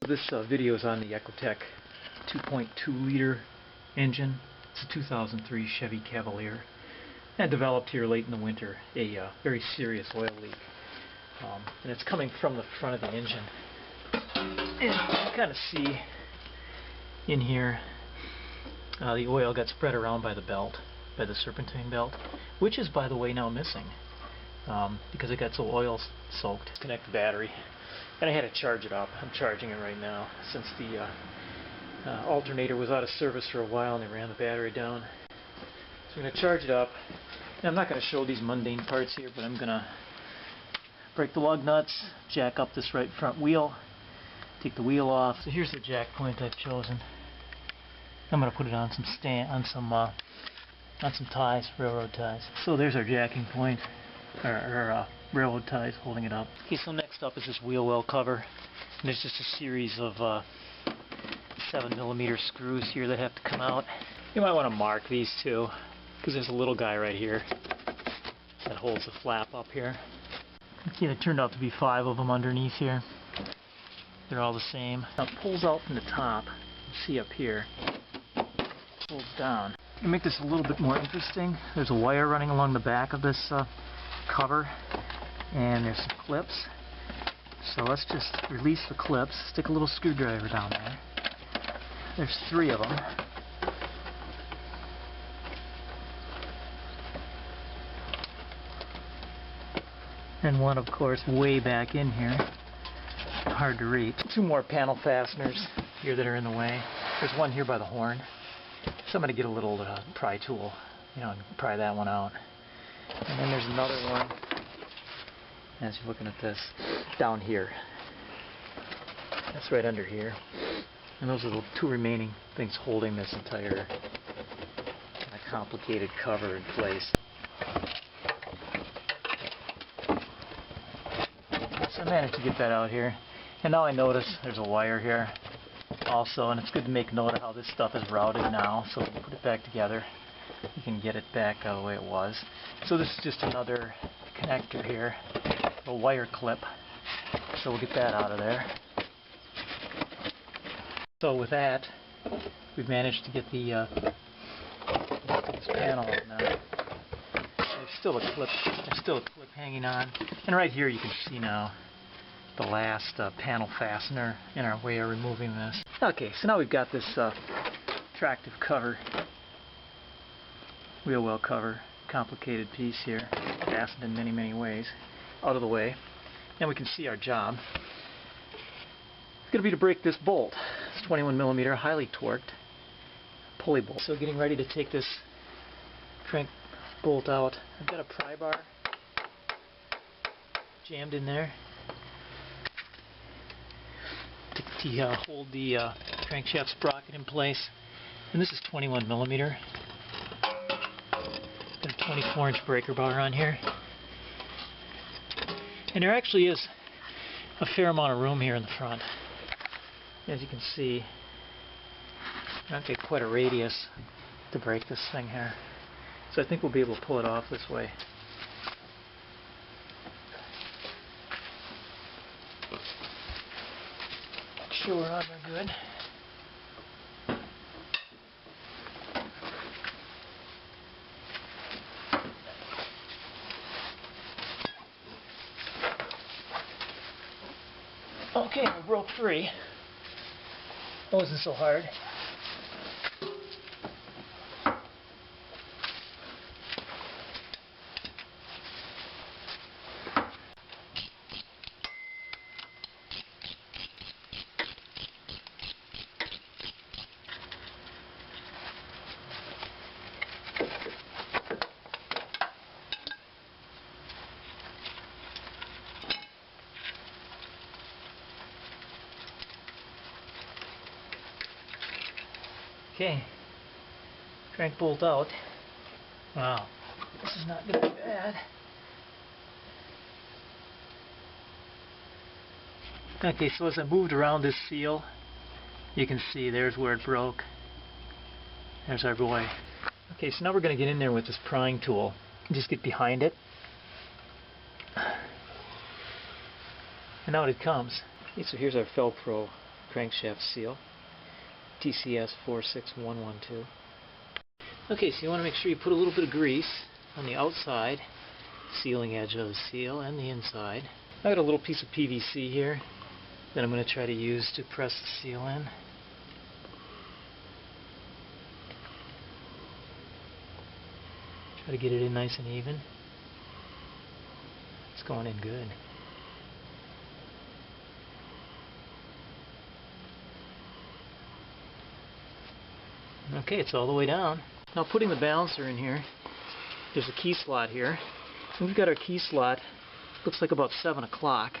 this video is on the Ecotec 2.2 liter engine. It's a 2003 Chevy Cavalier. And developed here late in the winter a very serious oil leak. And it's coming from the front of the engine. And you can kind of see in here the oil got spread around by the belt, by the serpentine belt, which is, by the way, now missing because it got so oil soaked. Connect the battery, and I had to charge it up. I'm charging it right now since the alternator was out of service for a while and they ran the battery down. So I'm going to charge it up. And I'm not going to show these mundane parts here, but I'm going to break the lug nuts, jack up this right front wheel, take the wheel off. So here's the jack point I've chosen. I'm going to put it on some ties, railroad ties. So there's our jacking point, our railroad ties holding it up. Okay, so next up is this wheel well cover. And there's just a series of 7mm screws here that have to come out. You might want to mark these two, because there's a little guy right here that holds the flap up here. Okay, there turned out to be 5 of them underneath here. They're all the same. Now it pulls out from the top. You see up here. Pulls down. To make this a little bit more interesting, there's a wire running along the back of this cover, and there's some clips. So let's just release the clips, stick a little screwdriver down there. There's 3 of them. And one, of course, way back in here. Hard to reach. 2 more panel fasteners here that are in the way. There's one here by the horn. So I'm going to get a little pry tool, and pry that one out. And then there's another one, as you're looking at this, down here. That's right under here. And those are the 2 remaining things holding this entire kind of complicated cover in place. So I managed to get that out here. And now I notice there's a wire here also, and it's good to make note of how this stuff is routed now, so when you put it back together you can get it back the way it was. So this is just another connector here, a wire clip, so we'll get that out of there. So with that, we've managed to get this panel out now. There's still a clip hanging on, and right here you can see now the last panel fastener in our way of removing this. Okay, so now we've got this tractive cover, wheel well cover, complicated piece here, fastened in many, many ways, out of the way, and we can see our job. It's going to be to break this bolt. It's 21mm, highly torqued pulley bolt. So getting ready to take this crank bolt out. I've got a pry bar jammed in there to hold the crankshaft sprocket in place. And this is 21mm. Got a 24-inch breaker bar on here. And there actually is a fair amount of room here in the front. As you can see, I've got quite a radius to break this thing here. So I think we'll be able to pull it off this way. Sure, we're not very good. Okay, we broke free. That wasn't so hard. Okay, crank bolt out. Wow, this is not going to be bad. Okay, so as I moved around this seal, you can see there's where it broke. There's our boy. Okay, so now we're going to get in there with this prying tool. Just get behind it. And out it comes. Okay, so here's our Velcro crankshaft seal, TCS 46112. Okay, so you want to make sure you put a little bit of grease on the outside sealing edge of the seal and the inside. I got a little piece of PVC here that I'm going to try to use to press the seal in. Try to get it in nice and even. It's going in good. Okay, it's all the way down. Now putting the balancer in here, there's a key slot here. And we've got our key slot, looks like about 7 o'clock.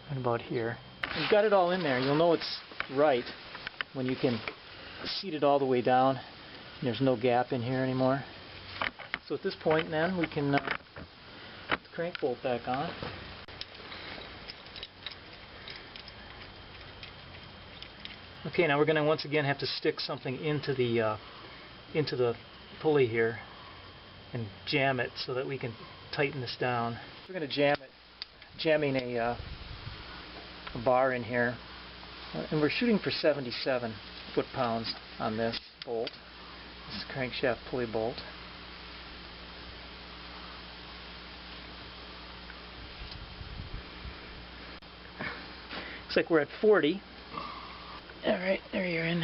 Right about here. We've got it all in there. You'll know it's right when you can seat it all the way down and there's no gap in here anymore. So at this point then we can put the crank bolt back on. Okay, now we're going to once again have to stick something into the pulley here and jam it so that we can tighten this down. We're going to jam it, jamming a bar in here, and we're shooting for 77 foot-pounds on this bolt. This is crankshaft pulley bolt. Looks like we're at 40. Alright, there you're in.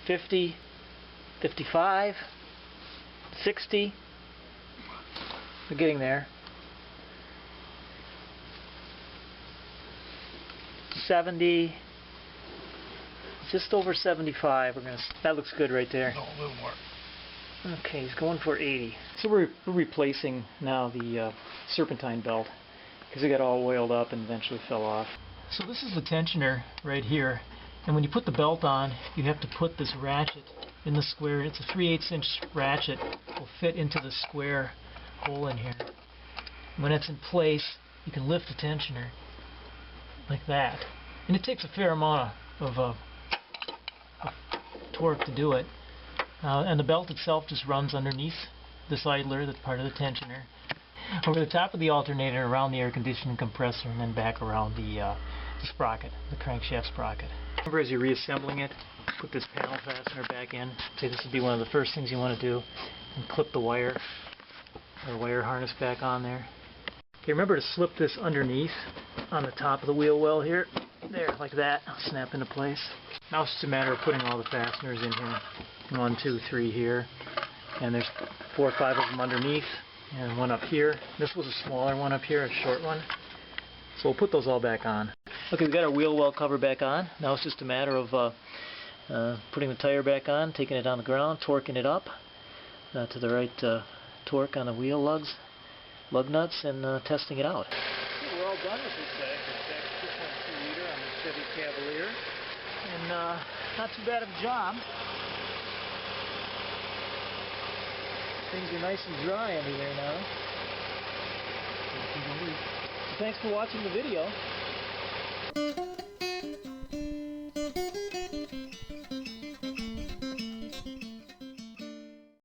50, 55, 60. We're getting there. 70. Just over 75. That looks good right there. No, a little more. Okay, he's going for 80. So we're replacing now the serpentine belt because it got all oiled up and eventually fell off. So this is the tensioner right here, and when you put the belt on, you have to put this ratchet in the square. It's a 3/8 inch ratchet. It will fit into the square hole in here. When it's in place, you can lift the tensioner like that, and it takes a fair amount of torque to do it. And the belt itself just runs underneath this idler that's part of the tensioner, over the top of the alternator, around the air conditioning compressor, and then back around the sprocket, the crankshaft sprocket. Remember, as you're reassembling it, put this panel fastener back in. Say this would be one of the first things you want to do, and clip the wire or wire harness back on there. Okay, remember to slip this underneath on the top of the wheel well here. There, like that. Snap into place. Now it's just a matter of putting all the fasteners in here. 1, 2, 3 here, and there's 4 or 5 of them underneath, and one up here. This was a smaller one up here, a short one. So we'll put those all back on. Okay, we've got our wheel well cover back on. Now it's just a matter of putting the tire back on, taking it on the ground, torquing it up to the right torque on the wheel lug nuts, and testing it out. Okay, we're all done with this bag. This bag's 2.2 liter on the Chevy Cavalier, and not too bad of a job. Things are nice and dry under there now. So thanks for watching the video.